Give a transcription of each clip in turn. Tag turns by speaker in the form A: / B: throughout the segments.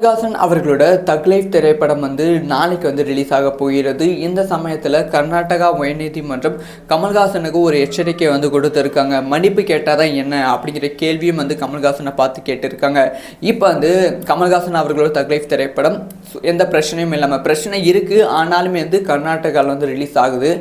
A: கமல்ஹாசன் அவர்களோட தக் லைஃப் திரைப்படம் நாளைக்கு ரிலீஸ் ஆக போகிறது. இந்த சமயத்தில் கர்நாடகா உயர்நீதிமன்றம் கமல்ஹாசனுக்கு ஒரு எச்சரிக்கை கொடுத்துருக்காங்க. மன்னிப்பு கேட்டால் தான் என்ன அப்படிங்கிற கேள்வியும் கமல்ஹாசனை பார்த்து கேட்டிருக்காங்க. இப்போ கமல்ஹாசன் அவர்களோட தக் லைஃப் திரைப்படம் எந்த பிரச்சனையும் இல்லாமல், பிரச்சனை இருக்குது ஆனாலுமே கர்நாடகாவில் ரிலீஸ் ஆகுது.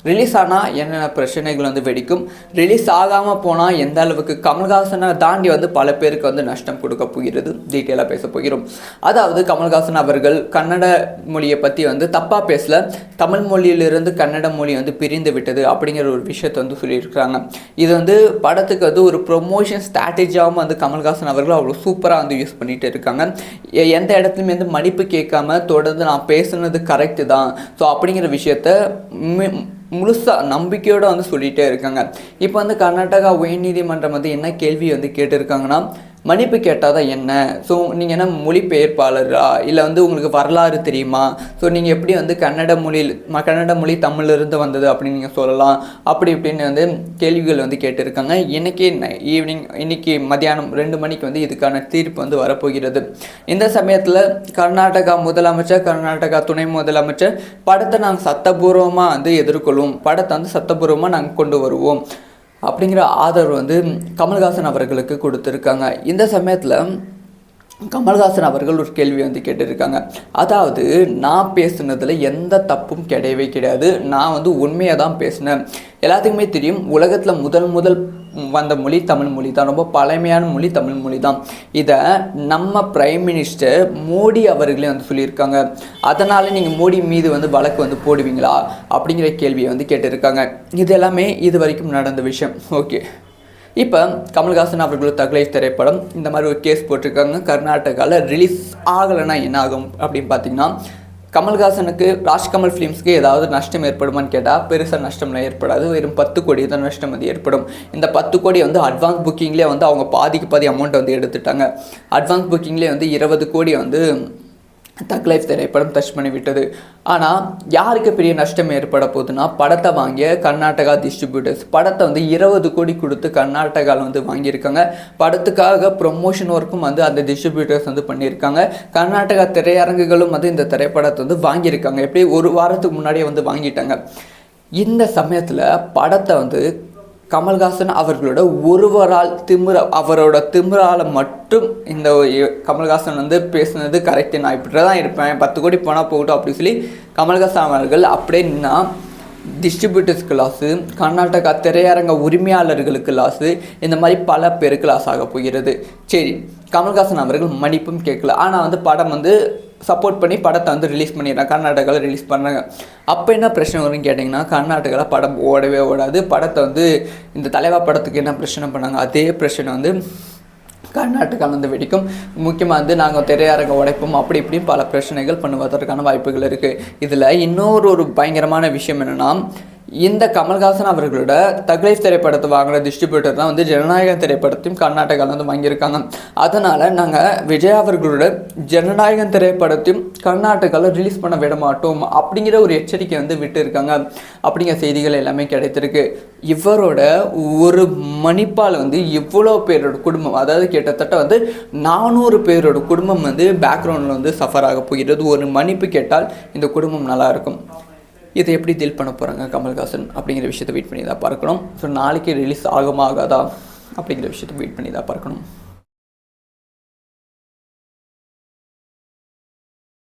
A: ரிலீஸ் ஆனால் என்னென்ன பிரச்சனைகள் வெடிக்கும், ரிலீஸ் ஆகாமல் போனால் எந்த அளவுக்கு கமல்ஹாசனை தாண்டி பல பேருக்கு நஷ்டம் கொடுக்க போகிறது, டீட்டெயிலாக பேச போகிறோம். அதாவது கமல்ஹாசன் அவர்கள் கன்னட மொழியை பற்றி தப்பாக பேசல, தமிழ் மொழியிலிருந்து கன்னட மொழி பிரிந்து விட்டது அப்படிங்கிற ஒரு விஷயத்தை சொல்லியிருக்கிறாங்க. இது படத்துக்கு ஒரு ப்ரொமோஷன் ஸ்ட்ராட்டஜியாகவும் கமல்ஹாசன் அவர்கள் அவ்வளோ சூப்பராக யூஸ் பண்ணிகிட்டு இருக்காங்க. எந்த இடத்துலையுமே மன்னிப்பு கேட்காம தொடர்ந்து நான் பேசுனது கரெக்டு தான் ஸோ அப்படிங்கிற விஷயத்த முழுசாக நம்பிக்கையோடு சொல்லிகிட்டே இருக்காங்க. இப்போ கர்நாடகா உயர்நீதிமன்றம் என்ன கேள்வி கேட்டிருக்காங்கன்னா, மன்னிப்பு கேட்டால் தான் என்ன, ஸோ நீங்கள் என்ன மொழிபெயர்ப்பாளரா இல்லை உங்களுக்கு வரலாறு தெரியுமா, ஸோ நீங்கள் எப்படி கன்னட மொழி தமிழிலிருந்து வந்தது அப்படின்னு நீங்கள் சொல்லலாம், அப்படி இப்படின்னு கேள்விகள் கேட்டிருக்காங்க. இன்னைக்கு மத்தியானம் 2 மணிக்கு இதுக்கான தீர்ப்பு வரப்போகிறது. இந்த சமயத்தில் கர்நாடகா முதலமைச்சர், கர்நாடகா துணை முதலமைச்சர் படத்தை நாங்கள் சட்டபூர்வமாக எதிர்கொள்வோம், படத்தை சட்டபூர்வமாக நாங்கள் கொண்டு வருவோம் அப்படிங்கிற ஆதரவு கமல்ஹாசன் அவர்களுக்கு கொடுத்துருக்காங்க. இந்த சமயத்தில் கமல்ஹாசன் அவர்கள் ஒரு கேள்வி கேட்டிருக்காங்க. அதாவது நான் பேசுனதில் எந்த தப்பும் கிடையவே கிடையாது, நான் உண்மையாக தான் பேசினேன். எல்லாத்துக்குமே தெரியும், உலகத்தில் முதல் வந்த மொழி தமிழ் மொழி தான், ரொம்ப பழமையான மொழி தமிழ் மொழி தான். இதை நம்ம பிரைம் மினிஸ்டர் மோடி அவர்களே சொல்லியிருக்காங்க. அதனால் நீங்கள் மோடி மீது வழக்கு போடுவீங்களா அப்படிங்கிற கேள்வியை கேட்டிருக்காங்க. இது எல்லாமே இது வரைக்கும் நடந்த விஷயம். ஓகே, இப்போ கமல்ஹாசன் அவர்களோட தக் லைஃப் திரைப்படம் இந்த மாதிரி ஒரு கேஸ் போட்டிருக்காங்க. கர்நாடகாவில் ரிலீஸ் ஆகலைன்னா என்ன ஆகும் அப்படின்னு பார்த்தீங்கன்னா, கமல்ஹாசனுக்கு ராஜ்கமல் ஃபிலிம்ஸ்க்கு ஏதாவது நஷ்டம் ஏற்படுமான்னு கேட்டால் பெருசாக நஷ்டம்லாம் ஏற்படாது. வெறும் 10 கோடி தான் நஷ்டம் ஏற்படும். இந்த 10 கோடி அட்வான்ஸ் புக்கிங்லேயே அவங்க பாதி அமௌண்ட் எடுத்துட்டாங்க. அட்வான்ஸ் புக்கிங்லேயே 20 கோடி தக் லைஃப் திரைப்படம் டச் பண்ணி விட்டது. ஆனால் யாருக்கு பெரிய நஷ்டம் ஏற்பட போகுதுன்னா, படத்தை வாங்கிய கர்நாடகா டிஸ்ட்ரிபியூட்டர்ஸ். படத்தை 20 கோடி கொடுத்து கர்நாடகாவில் வாங்கியிருக்காங்க. படத்துக்காக ப்ரொமோஷன் ஒர்க்கும் அந்த டிஸ்ட்ரிபியூட்டர்ஸ் பண்ணியிருக்காங்க. கர்நாடகா திரையரங்குகளும் இந்த திரைப்படத்தை வாங்கியிருக்காங்க. எப்படி ஒரு வாரத்துக்கு முன்னாடியே வாங்கிட்டாங்க. இந்த சமயத்தில் படத்தை கமல்ஹாசன் அவர்களோட ஒருவரால் அவரோட திமிரால் மட்டும் இந்த கமல்ஹாசன் பேசுனது கரெக்டு, நான் இப்படி தான் இருப்பேன், 10 கோடி போனால் போகட்டும் அப்படி சொல்லி கமல்ஹாசன் அவர்கள் அப்படின்னா டிஸ்ட்ரிபியூட்டர்ஸ்க்கு லாஸு, கர்நாடகா திரையரங்க உரிமையாளர்களுக்கு லாஸு, இந்த மாதிரி பல பேருக்கு லாஸ் ஆக போகிறது. சரி, கமல்ஹாசன் அவர்கள் மன்னிப்பும் கேட்கல, ஆனால் படம் சப்போர்ட் பண்ணி படத்தை ரிலீஸ் பண்ணிடுறாங்க, கர்நாடகாவில் ரிலீஸ் பண்ணுறாங்க. அப்போ என்ன பிரச்சனை வரும்னு கேட்டிங்கன்னா, கர்நாடகாவில் படம் ஓடவே ஓடாது. படத்தை இந்த தலைவா படத்துக்கு என்ன பிரச்சனை பண்ணாங்க, அதே பிரச்சனை கர்நாடகாவில் வெடிக்கும். முக்கியமாக நாங்கள் திரையரங்க உடைப்போம், அப்படி இப்படியும் பல பிரச்சனைகள் பண்ணுவதற்கான வாய்ப்புகள் இருக்குது. இதில் இன்னொரு பயங்கரமான விஷயம் என்னென்னா, இந்த கமல்ஹாசன் அவர்களோட தக் லைஃப் திரைப்படத்தை வாங்கின டிஸ்ட்ரிபியூட்டர் தான் ஜனநாயகம் திரைப்படத்தையும் கர்நாடகாவில் வாங்கியிருக்காங்க. அதனால் நாங்கள் விஜய் அவர்களோட ஜனநாயகம் திரைப்படத்தையும் கர்நாடகாவில் ரிலீஸ் பண்ண விட மாட்டோம் அப்படிங்கிற ஒரு எச்சரிக்கை விட்டு இருக்காங்க அப்படிங்கிற செய்திகள் எல்லாமே கிடைத்திருக்கு. இவரோட ஒரு மன்னிப்பால் இவ்வளோ பேரோட குடும்பம், அதாவது கிட்டத்தட்ட 400 பேரோட குடும்பம் பேக்ரவுண்டில் சஃபர் ஆக போகிறது. ஒரு மன்னிப்பு கேட்டால் இந்த குடும்பம் நல்லாயிருக்கும். இதை எப்படி டீல் பண்ண போகிறாங்க கமல்ஹாசன் அப்படிங்கிற விஷயத்தை வெயிட் பண்ணி தான் பார்க்கணும். ஸோ நாளைக்கு ரிலீஸ் ஆகுமா ஆகாதா அப்படிங்கிற விஷயத்தை வெயிட் பண்ணி தான் பார்க்கணும்.